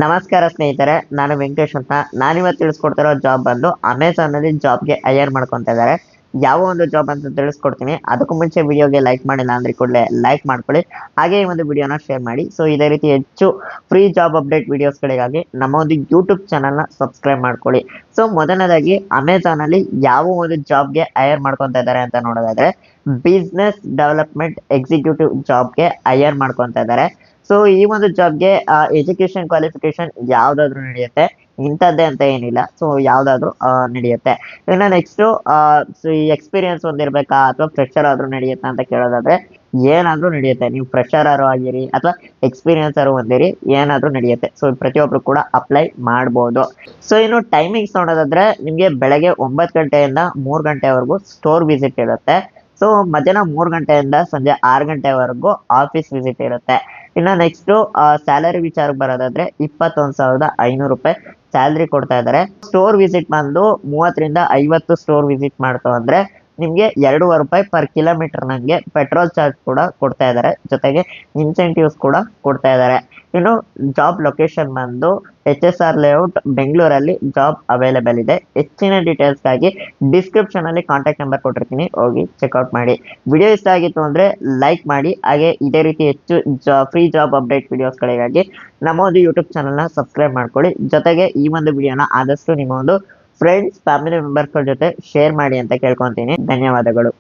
ನಮಸ್ಕಾರ ಸ್ನೇಹಿತರೆ, ನಾನು ವೆಂಕಟೇಶ್ ಅಂತ. ನಾನಿವತ್ತು ತಿಳಿಸ್ಕೊಡ್ತಿರೋ ಜಾಬ್ ಬಂದು ಅಮೆಝಾನ್ ಅಲ್ಲಿ ಜಾಬ್ಗೆ ಹೈಯರ್ ಮಾಡ್ಕೊತಾ ಇದ್ದಾರೆ. ಯಾವ ಒಂದು ಜಾಬ್ ಅಂತ ತಿಳಿಸ್ಕೊಡ್ತೀನಿ. ಅದಕ್ಕೂ ಮುಂಚೆ ವಿಡಿಯೋಗೆ ಲೈಕ್ ಮಾಡಿಲ್ಲ ಅಂದ್ರೆ ಕೂಡಲೇ ಲೈಕ್ ಮಾಡ್ಕೊಳ್ಳಿ. ಹಾಗೆ ಈ ಒಂದು ವಿಡಿಯೋನ ಶೇರ್ ಮಾಡಿ. ಸೊ ಇದೇ ರೀತಿ ಹೆಚ್ಚು ಫ್ರೀ ಜಾಬ್ ಅಪ್ಡೇಟ್ ವಿಡಿಯೋಸ್ಗಳಿಗಾಗಿ ನಮ್ಮ ಒಂದು ಯೂಟ್ಯೂಬ್ ಚಾನಲ್ನ ಸಬ್ಸ್ಕ್ರೈಬ್ ಮಾಡ್ಕೊಳ್ಳಿ. ಸೊ ಮೊದಲನೇದಾಗಿ ಅಮೆಝಾನ್ ಅಲ್ಲಿ ಯಾವ ಒಂದು ಜಾಬ್ಗೆ ಹೈಯರ್ ಮಾಡ್ಕೊತಾ ಇದ್ದಾರೆ ಅಂತ ನೋಡೋದಾದ್ರೆ, ಬಿಸ್ನೆಸ್ ಡೆವಲಪ್ಮೆಂಟ್ ಎಕ್ಸಿಕ್ಯೂಟಿವ್ ಜಾಬ್ಗೆ ಹೈಯರ್ ಮಾಡ್ಕೊತಾ ಇದ್ದಾರೆ. ಸೊ ಈ ಒಂದು ಜಾಬ್ಗೆ ಎಜುಕೇಶನ್ ಕ್ವಾಲಿಫಿಕೇಶನ್ ಯಾವ್ದಾದ್ರು ನಡೆಯುತ್ತೆ, ಇಂಥದ್ದೇ ಅಂತ ಏನಿಲ್ಲ. ಸೊ ಯಾವ್ದಾದ್ರು ನಡೆಯುತ್ತೆ. ಇನ್ನು ನೆಕ್ಸ್ಟ್ ಈ ಎಕ್ಸ್ಪೀರಿಯನ್ಸ್ ಹೊಂದಿರ್ಬೇಕಾ ಅಥವಾ ಫ್ರೆಶರ್ ಆದ್ರೂ ನಡೆಯುತ್ತಾ ಅಂತ ಕೇಳೋದಾದ್ರೆ, ಏನಾದ್ರೂ ನಡೆಯುತ್ತೆ. ನೀವು ಫ್ರೆಶರ್ ಆರು ಆಗಿರಿ ಅಥವಾ ಎಕ್ಸ್ಪೀರಿಯನ್ಸ್ ಆರು ಹೊಂದಿರಿ, ಏನಾದ್ರೂ ನಡೆಯುತ್ತೆ. ಸೊ ಪ್ರತಿಯೊಬ್ರು ಕೂಡ ಅಪ್ಲೈ ಮಾಡ್ಬೋದು. ಸೊ ಇನ್ನು ಟೈಮಿಂಗ್ಸ್ ನೋಡೋದಾದ್ರೆ, ನಿಮ್ಗೆ ಬೆಳಗ್ಗೆ 9 ಗಂಟೆಯಿಂದ 3 ಗಂಟೆವರೆಗೂ ಸ್ಟೋರ್ ವಿಸಿಟ್ ಇರುತ್ತೆ. ಸೊ ಮಧ್ಯಾಹ್ನ 3 ಗಂಟೆಯಿಂದ ಸಂಜೆ 6 ಗಂಟೆವರೆಗೂ ಆಫೀಸ್ ವಿಸಿಟ್ ಇರುತ್ತೆ. ಇನ್ನು ನೆಕ್ಸ್ಟ್ ಸ್ಯಾಲರಿ ವಿಚಾರಕ್ಕೆ ಬರೋದಾದ್ರೆ 21,500 ರೂಪಾಯಿ ಸ್ಯಾಲರಿ ಕೊಡ್ತಾ ಇದ್ದಾರೆ. ಸ್ಟೋರ್ ವಿಸಿಟ್ ಬಂದು 30 ರಿಂದ 50 ಸ್ಟೋರ್ ವಿಸಿಟ್ ಮಾಡ್ತು ಅಂದ್ರೆ ನಿಮ್ಗೆ 2.5 ರೂಪಾಯಿ ಪರ್ ಕಿಲೋಮೀಟರ್ ನಂಗೆ ಪೆಟ್ರೋಲ್ ಚಾರ್ಜ್ ಕೂಡ ಕೊಡ್ತಾ ಇದ್ದಾರೆ. ಜೊತೆಗೆ ಇನ್ಸೆಂಟಿವ್ಸ್ ಕೂಡ ಕೊಡ್ತಾ ಇದ್ದಾರೆ. ಇನ್ನು ಜಾಬ್ ಲೊಕೇಶನ್ ಬಂದು HSR ಲೇಔಟ್ ಬೆಂಗಳೂರಲ್ಲಿ ಜಾಬ್ ಅವೈಲೇಬಲ್ ಇದೆ. ಹೆಚ್ಚಿನ ಡೀಟೇಲ್ಸ್ಗಾಗಿ ಡಿಸ್ಕ್ರಿಪ್ಷನ್ ಅಲ್ಲಿ ಕಾಂಟ್ಯಾಕ್ಟ್ ನಂಬರ್ ಕೊಟ್ಟಿರ್ತೀನಿ, ಹೋಗಿ ಚೆಕ್ಔಟ್ ಮಾಡಿ. ವಿಡಿಯೋ ಇಷ್ಟ ಆಗಿತ್ತು ಅಂದ್ರೆ ಲೈಕ್ ಮಾಡಿ. ಹಾಗೆ ಇದೇ ರೀತಿ ಹೆಚ್ಚು ಫ್ರೀ ಜಾಬ್ ಅಪ್ಡೇಟ್ ವಿಡಿಯೋಸ್ಗಳಿಗಾಗಿ ನಮ್ಮ ಒಂದು ಯೂಟ್ಯೂಬ್ ಚಾನಲ್ನ ಸಬ್ಸ್ಕ್ರೈಬ್ ಮಾಡ್ಕೊಳ್ಳಿ. ಜೊತೆಗೆ ಈ ಒಂದು ವಿಡಿಯೋನ ಆದಷ್ಟು ನಿಮ್ಮ ಒಂದು ಫ್ರೆಂಡ್ಸ್ ಫ್ಯಾಮಿಲಿ ಮೆಂಬರ್ಸ್ ಜೊತೆ ಶೇರ್ ಮಾಡಿ ಅಂತ ಕೇಳ್ಕೊತೀನಿ. ಧನ್ಯವಾದಗಳು.